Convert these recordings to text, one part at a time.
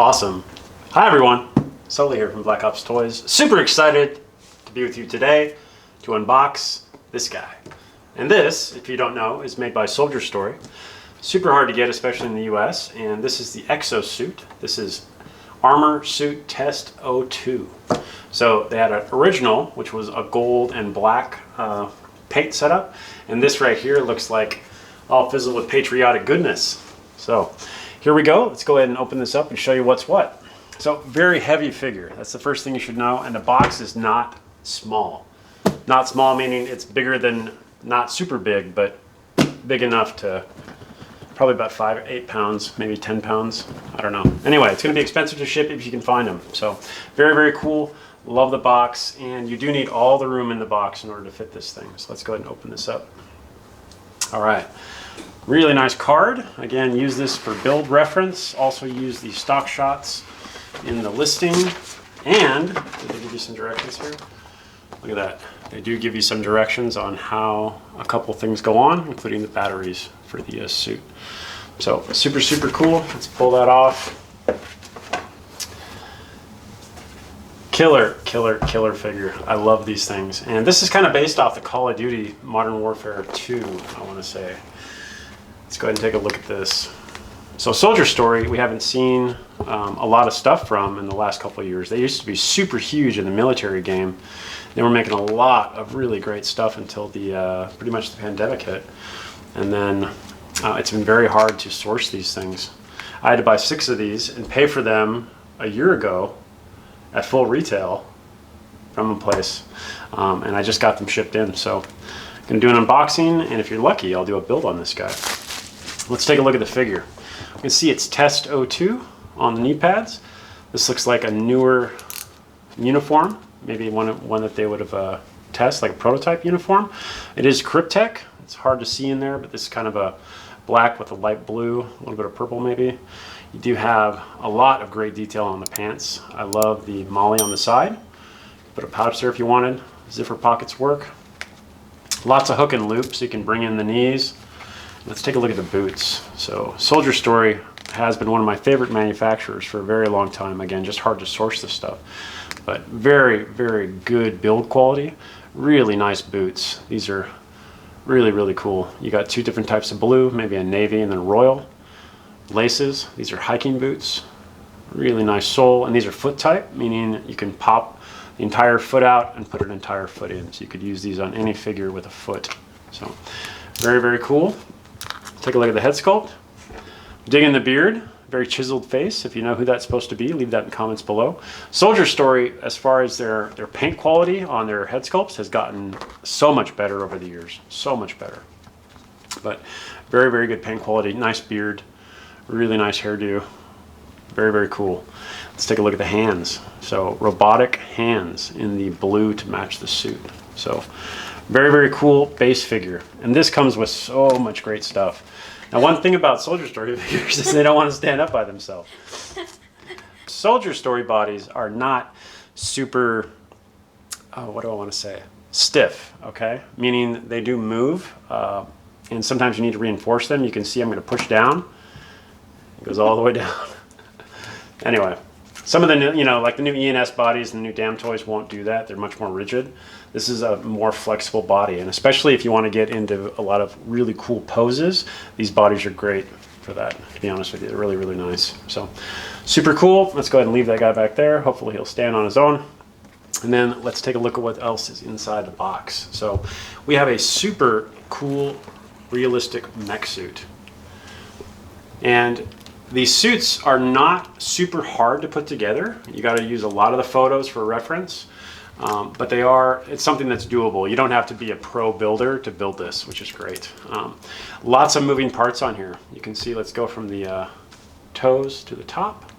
Awesome. Hi everyone, Sully here from Black Ops Toys. Super excited to be with you today to unbox this guy. And this, if you don't know, is made by Soldier Story. Super hard to get, especially in the US. And this is the Exosuit. This is Armor Suit Test-02. So they had an original, which was a gold and black paint setup. And this right here looks like all fizzled with patriotic goodness. So here we go. Let's go ahead and open this up and show you what's what. So very heavy figure. That's the first thing you should know. And the box is not small. Not small meaning it's bigger than, not super big, but big enough to probably about 5 or 8 pounds, maybe 10 pounds. I don't know. Anyway, it's going to be expensive to ship if you can find them. So very, very cool. Love the box. And you do need all the room in the box in order to fit this thing. So let's go ahead and open this up. All right. Really nice card. Again, use this for build reference. Also use the stock shots in the listing. And did they give you some directions here? Look at that. They do give you some directions on how a couple things go on, including the batteries for the suit. So super, super cool. Let's pull that off. Killer, killer, killer figure. I love these things. And this is kind of based off the Call of Duty Modern Warfare 2, I want to say. Let's go ahead and take a look at this. So Soldier Story, we haven't seen a lot of stuff from in the last couple of years. They used to be super huge in the military game. They were making a lot of really great stuff until the pretty much the pandemic hit. And then it's been very hard to source these things. I had to buy 6 of these and pay for them a year ago at full retail from a place. And I just got them shipped in. So I'm gonna do an unboxing, and if you're lucky, I'll do a build on this guy. Let's take a look at the figure. You can see it's Test-02 on the knee pads. This looks like a newer uniform, maybe one that they would have tested, like a prototype uniform. It is Cryptek. It's hard to see in there, but this is kind of a black with a light blue, a little bit of purple maybe. You do have a lot of great detail on the pants. I love the molly on the side. Put a pouch there if you wanted. Zipper pockets work. Lots of hook and loop so you can bring in the knees. Let's take a look at the boots. So Soldier Story has been one of my favorite manufacturers for a very long time. Again, just hard to source this stuff, but very, very good build quality. Really nice boots. These are really, really cool. You got 2 different types of blue, maybe a navy and then royal. Laces. These are hiking boots. Really nice sole, and these are foot type, meaning you can pop the entire foot out and put an entire foot in. So you could use these on any figure with a foot. So very, very cool. Take a look at the head sculpt. Dig in the beard. Very chiseled face. If you know who that's supposed to be, leave that in the comments below. Soldier Story, as far as their paint quality on their head sculpts, has gotten so much better over the years. So much better. But very, very good paint quality. Nice beard. Really nice hairdo. Very, very cool. Let's take a look at the hands. So robotic hands in the blue to match the suit. So very, very cool base figure. And this comes with so much great stuff. Now, one thing about Soldier Story figures is they don't want to stand up by themselves. Soldier Story bodies are not super, what do I want to say? Stiff, okay? Meaning they do move, and sometimes you need to reinforce them. You can see I'm going to push down. It goes all the way down. Anyway, some of the new, like the new ENS bodies and the new Damn Toys won't do that. They're much more rigid. This is a more flexible body, and especially if you want to get into a lot of really cool poses, these bodies are great for that, to be honest with you. They're really, really nice. So super cool. Let's go ahead and leave that guy back there. Hopefully he'll stand on his own. And then let's take a look at what else is inside the box. So we have a super cool, realistic mech suit. And these suits are not super hard to put together. You got to use a lot of the photos for reference, but it's something that's doable. You don't have to be a pro builder to build this, which is great. Lots of moving parts on here. You can see, let's go from the toes to the top.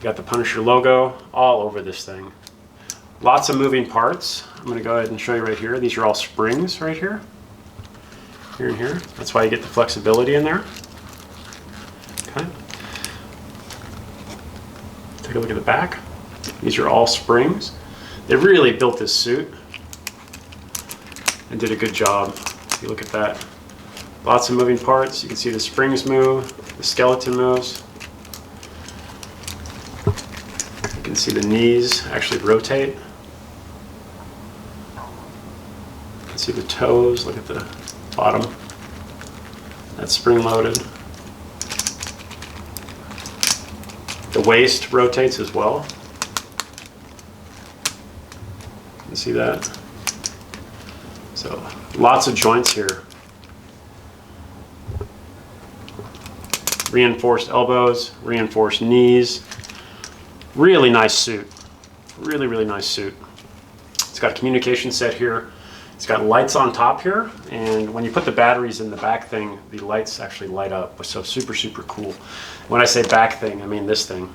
Got the Punisher logo all over this thing. Lots of moving parts. I'm going to go ahead and show you right here. These are all springs right here. Here and here. That's why you get the flexibility in there. Okay. Take a look at the back. These are all springs. They really built this suit and did a good job. If you look at that. Lots of moving parts. You can see the springs move, the skeleton moves. can see the knees actually rotate. You can see the toes, look at the bottom. That's spring loaded. The waist rotates as well. You can see that. So lots of joints here. Reinforced elbows, reinforced knees. Really nice suit. Really, really nice suit. It's got a communication set here. It's got lights on top here, and when you put the batteries in the back thing, the lights actually light up. So super, super cool. When I say back thing, I mean this thing.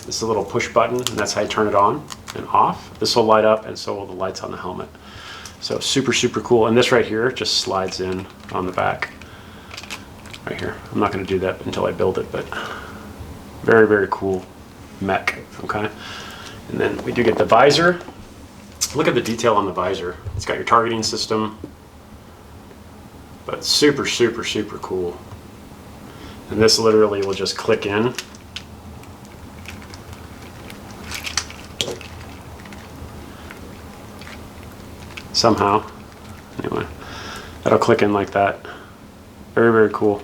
This is a little push button, and that's how you turn it on and off. This will light up, and so will the lights on the helmet. So super, super cool. And this right here just slides in on the back. Right here. I'm not going to do that until I build it, but very, very cool mech. Okay. And then we do get the visor. Look at the detail on the visor. It's got your targeting system, but super, super, super cool. And this literally will just click in. Somehow. Anyway, that'll click in like that. Very, very cool.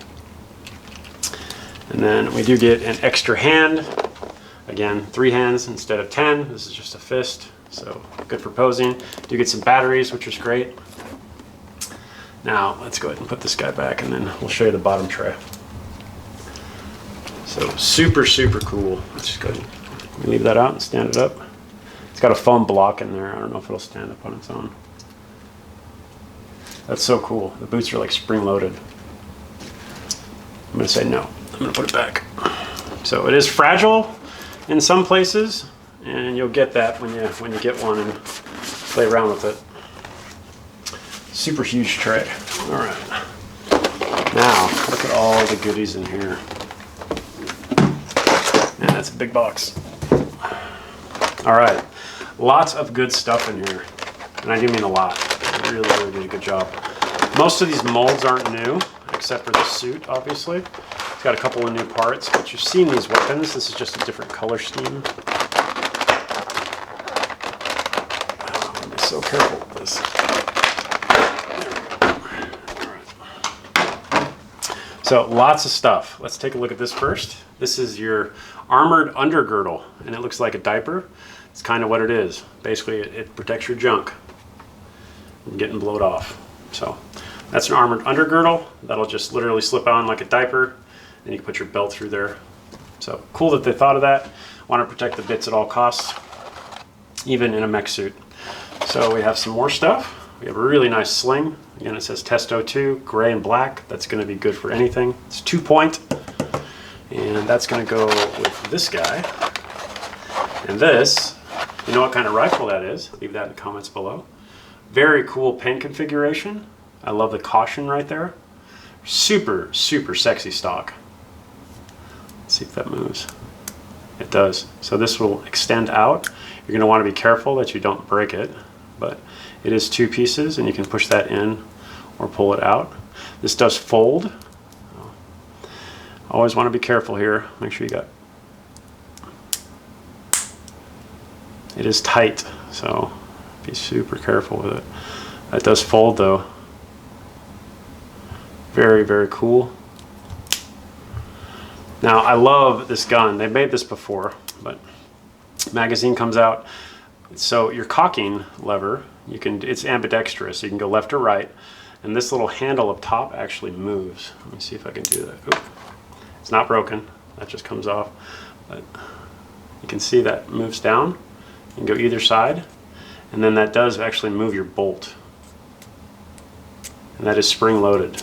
And then we do get an extra hand. Again, 3 hands instead of 10. This is just a fist, so good for posing. Do get some batteries, which is great. Now, let's go ahead and put this guy back, and then we'll show you the bottom tray. So super, super cool. Let's just go ahead and leave that out and stand it up. It's got a foam block in there. I don't know if it'll stand up on its own. That's so cool. The boots are like spring-loaded. I'm going to say no. I'm going to put it back. So it is fragile in some places, and you'll get that when you get one and play around with it. Super huge tray. All right. Now, look at all the goodies in here. Man, that's a big box. All right. Lots of good stuff in here. And I do mean a lot. Really, really did a good job. Most of these molds aren't new, except for the suit, obviously. It's got a couple of new parts, but you've seen these weapons. This is just a different color scheme. Oh, I'm be so careful with this. So lots of stuff. Let's take a look at this first. This is your armored undergirdle, and it looks like a diaper. It's kind of what it is. Basically, it protects your junk from getting blowed off. So that's an armored undergirdle. That'll just literally slip on like a diaper, and you can put your belt through there. So cool that they thought of that. Want to protect the bits at all costs, even in a mech suit. So we have some more stuff. We have a really nice sling. Again, it says Test-02, gray and black. That's going to be good for anything. It's 2-point, and that's going to go with this guy. And this, you know what kind of rifle that is? Leave that in the comments below. Very cool pin configuration. I love the caution right there. Super, super sexy stock. Let's see if that moves. It does. So this will extend out. You're going to want to be careful that you don't break it, but it is 2 pieces, and you can push that in or pull it out. This does fold. Always want to be careful here. Make sure you got. It is tight, so be super careful with it. It does fold though. Very, very cool. Now I love this gun. They made this before, but magazine comes out. So your cocking lever, it's ambidextrous. You can go left or right, and this little handle up top actually moves. Let me see if I can do that. Oop. It's not broken. That just comes off. But you can see that moves down. You can go either side, and then that does actually move your bolt. And that is spring loaded.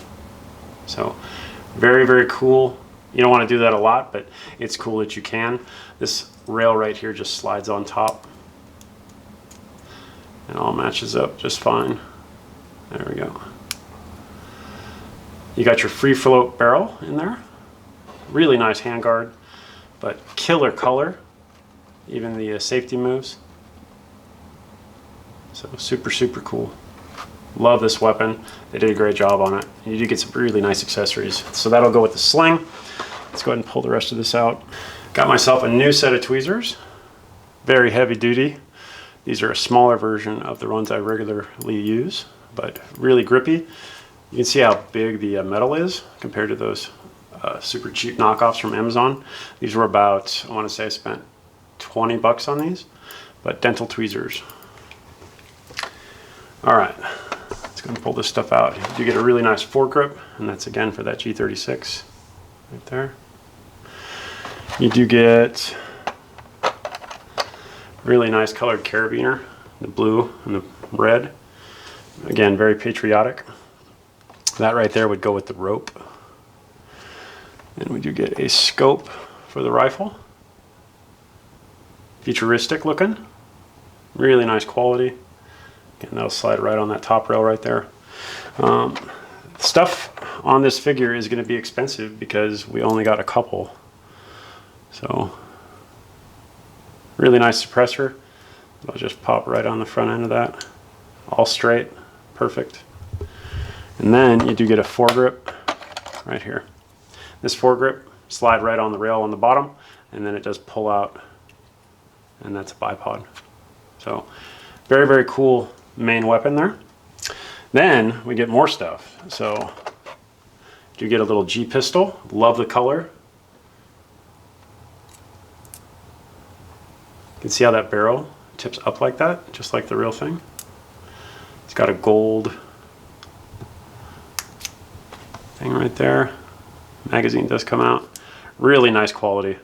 So very, very cool. You don't want to do that a lot, but it's cool that you can. This rail right here just slides on top. And all matches up just fine. There we go. You got your free float barrel in there. Really nice handguard, but killer color. Even the safety moves. So super, super cool. Love this weapon. They did a great job on it. And you do get some really nice accessories. So that'll go with the sling. Let's go ahead and pull the rest of this out. Got myself a new set of tweezers. Very heavy duty. These are a smaller version of the ones I regularly use, but really grippy. You can see how big the metal is compared to those super cheap knockoffs from Amazon. These were about, I want to say I spent 20 bucks on these, but dental tweezers. All right, let's go and pull this stuff out. You do get a really nice foregrip, and that's again for that G36 right there. You do get really nice colored carabiner, the blue and the red. Again, very patriotic. That right there would go with the rope. And we do get a scope for the rifle. Futuristic looking, really nice quality. And that'll slide right on that top rail right there. Stuff on this figure is going to be expensive because we only got a couple. So, really nice suppressor. I'll just pop right on the front end of that. All straight, perfect. And then you do get a foregrip right here. This foregrip slide right on the rail on the bottom, and then it does pull out, and that's a bipod. So, very, very cool main weapon there. Then we get more stuff. So you get a little G pistol. Love the color. You can see how that barrel tips up like that, just like the real thing. It's got a gold thing right there. Magazine does come out. Really nice quality.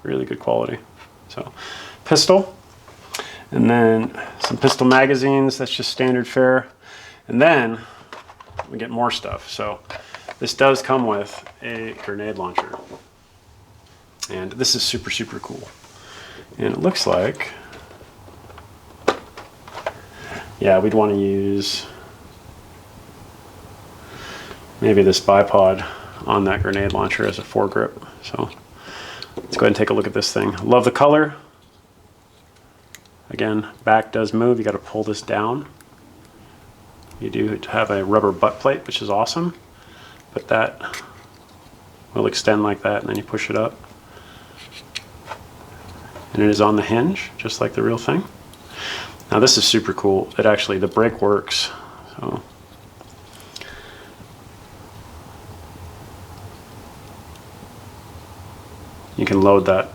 Really good quality. So, pistol. And then some pistol magazines, that's just standard fare. And then we get more stuff. So this does come with a grenade launcher. And this is super, super cool. And it looks like, yeah, we'd want to use maybe this bipod on that grenade launcher as a foregrip. So let's go ahead and take a look at this thing. Love the color. Again, back does move. You got to pull this down. You do have a rubber butt plate, which is awesome. But that will extend like that, and then you push it up. And it is on the hinge, just like the real thing. Now this is super cool. It actually, the brake works. So you can load that.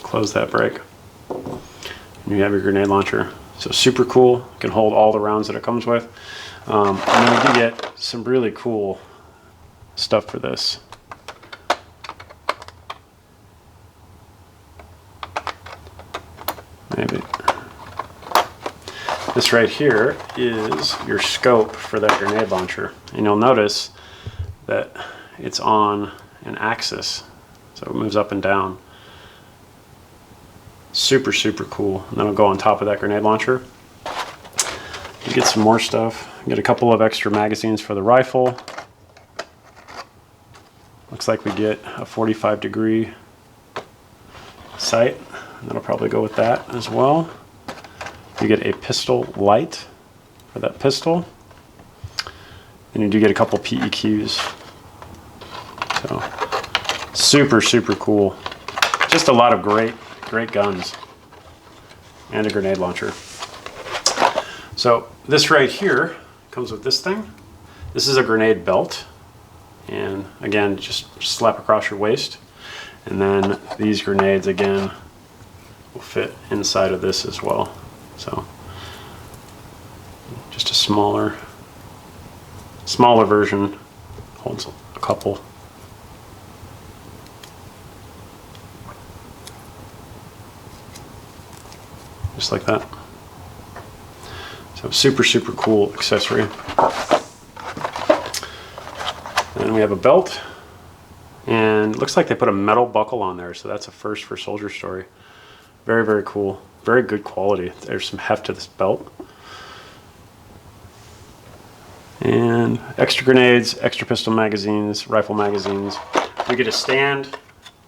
Close that brake, and you have your grenade launcher. So super cool. You can hold all the rounds that it comes with. And then we do get some really cool stuff for this. Maybe this right here is your scope for that grenade launcher, and you'll notice that it's on an axis, so it moves up and down. Super, super cool. And then I'll go on top of that grenade launcher. You get some more stuff. You get a couple of extra magazines for the rifle. Looks like we get a 45-degree sight. And that'll probably go with that as well. You get a pistol light for that pistol. And you do get a couple PEQs. So, super, super cool. Just a lot of great guns and a grenade launcher. So this right here comes with this thing. This is a grenade belt, and again, just slap across your waist, and then these grenades again will fit inside of this as well. So just a smaller version, holds a couple. Just like that. So super, super cool accessory. And we have a belt, and it looks like they put a metal buckle on there, so that's a first for Soldier Story. Very, very cool. Very good quality. There's some heft to this belt. And extra grenades, extra pistol magazines, rifle magazines. We get a stand.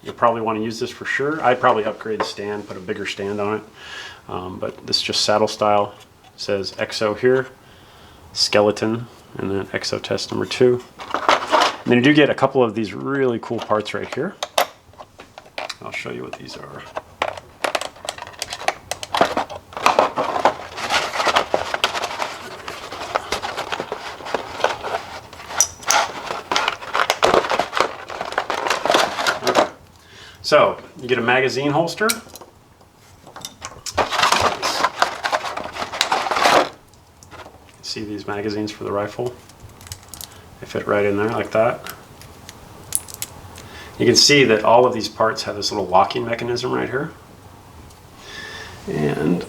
You'll probably want to use this for sure. I'd probably upgrade the stand, put a bigger stand on it. But this is just saddle style. It says Exo here, Skeleton, and then Exo test number 2. And then you do get a couple of these really cool parts right here. I'll show you what these are. Okay. So you get a magazine holster. See these magazines for the rifle? They fit right in there like that. You can see that all of these parts have this little locking mechanism right here. And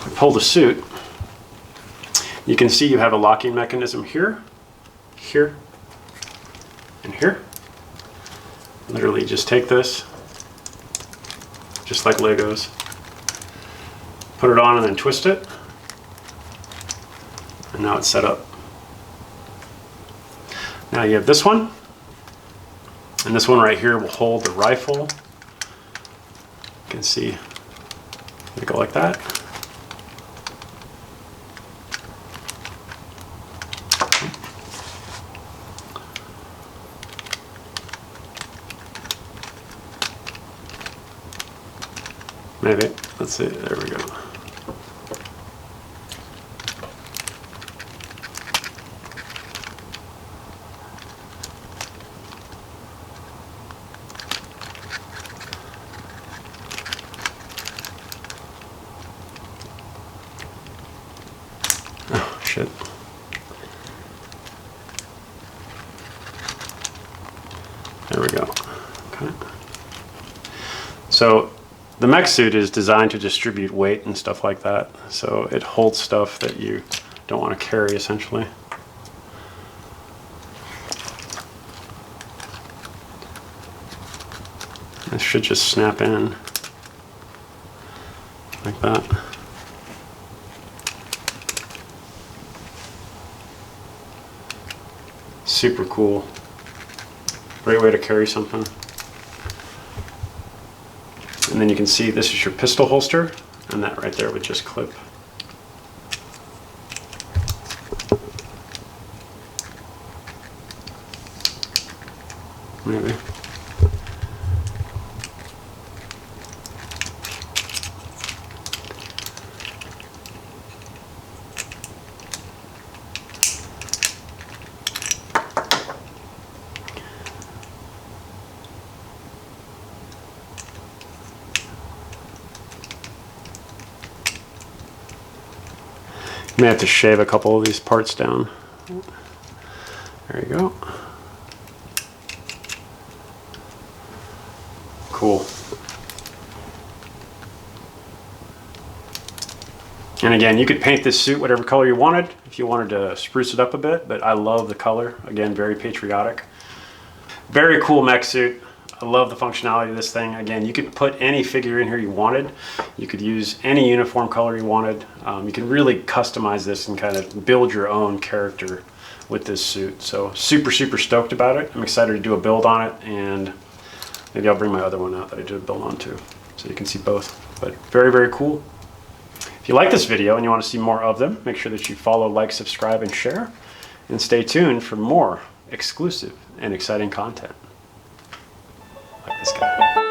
we pull the suit. You can see you have a locking mechanism here, here, and here. Literally just take this, just like Legos, put it on and then twist it. And now it's set up. Now you have this one, and this one right here will hold the rifle. You can see they go like that. Maybe, let's see, there we go. Oh, shit. There we go. Okay. So the mech suit is designed to distribute weight and stuff like that. So it holds stuff that you don't want to carry, essentially. This should just snap in like that. Super cool. Great way to carry something. And then you can see this is your pistol holster, and that right there would just clip. Maybe. You may have to shave a couple of these parts down. There you go. Cool. And again, you could paint this suit whatever color you wanted if you wanted to spruce it up a bit, but I love the color. Again, very patriotic. Very cool mech suit. I love the functionality of this thing. Again, you could put any figure in here you wanted. You could use any uniform color you wanted. You can really customize this and kind of build your own character with this suit. So super, super stoked about it. I'm excited to do a build on it, and maybe I'll bring my other one out that I did a build on too, so you can see both. But very, very cool. If you like this video and you want to see more of them, make sure that you follow, like, subscribe, and share. And stay tuned for more exclusive and exciting content. Like this guy.